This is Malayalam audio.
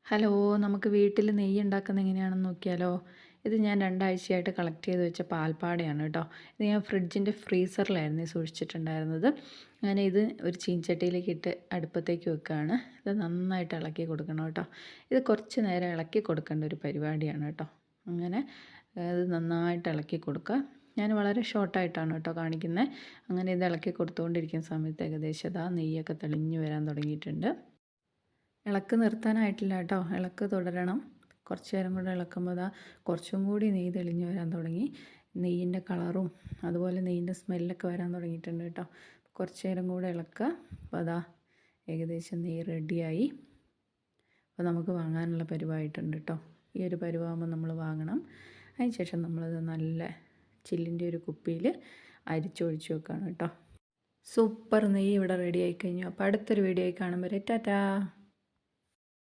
ഹലോ, നമുക്ക് വീട്ടിൽ നെയ്യ് ഉണ്ടാക്കുന്നത് എങ്ങനെയാണെന്ന് നോക്കിയാലോ? ഇത് ഞാൻ 2 ആഴ്ചയായിട്ട് കളക്ട് ചെയ്ത് വെച്ച പാൽപ്പാടയാണ് കേട്ടോ. ഇത് ഞാൻ ഫ്രിഡ്ജിൻ്റെ ഫ്രീസറിലായിരുന്നു സൂക്ഷിച്ചിട്ടുണ്ടായിരുന്നത്. അങ്ങനെ ഇത് ഒരു ചീനച്ചട്ടിയിലേക്ക് ഇട്ട് അടുപ്പത്തേക്ക് വെക്കുകയാണ്. ഇത് നന്നായിട്ട് ഇളക്കി കൊടുക്കണം കേട്ടോ. ഇത് കുറച്ച് നേരം ഇളക്കി കൊടുക്കേണ്ട ഒരു പരിപാടിയാണ് കേട്ടോ. അങ്ങനെ ഇത് നന്നായിട്ട് ഇളക്കി കൊടുക്കുക. ഞാൻ വളരെ ഷോർട്ടായിട്ടാണ് കേട്ടോ കാണിക്കുന്നത്. അങ്ങനെ ഇത് ഇളക്കി കൊടുത്തുകൊണ്ടിരിക്കുന്ന സമയത്ത് ഏകദേശം ഇതാ നെയ്യൊക്കെ തെളിഞ്ഞ് വരാൻ തുടങ്ങിയിട്ടുണ്ട്. ഇളക്ക് നിർത്താനായിട്ടില്ല കേട്ടോ, ഇളക്ക് തുടരണം. കുറച്ച് നേരം കൂടെ ഇളക്കുമ്പോൾ അതാ കുറച്ചും കൂടി നെയ്യ് തെളിഞ്ഞ് വരാൻ തുടങ്ങി. നെയ്യിൻ്റെ കളറും അതുപോലെ നെയ്യിൻ്റെ സ്മെല്ലൊക്കെ വരാൻ തുടങ്ങിയിട്ടുണ്ട് കേട്ടോ. കുറച്ച് നേരം കൂടെ ഇളക്കുക. അപ്പോൾ അതാ ഏകദേശം നെയ്യ് റെഡിയായി. അപ്പോൾ നമുക്ക് വാങ്ങാനുള്ള പരുവായിട്ടുണ്ട് കേട്ടോ. ഈ ഒരു പരുവാകുമ്പോൾ നമ്മൾ വാങ്ങണം. അതിന് ശേഷം നമ്മളത് നല്ല ചില്ലിൻ്റെ ഒരു കുപ്പിയിൽ അരിച്ചൊഴിച്ച് വെക്കുകയാണ് കേട്ടോ. സൂപ്പർ നെയ്യ് ഇവിടെ റെഡി ആയി കഴിഞ്ഞു. അപ്പോൾ അടുത്തൊരു വീഡിയോ ആയി കാണുമ്പോൾ ടാറ്റാ.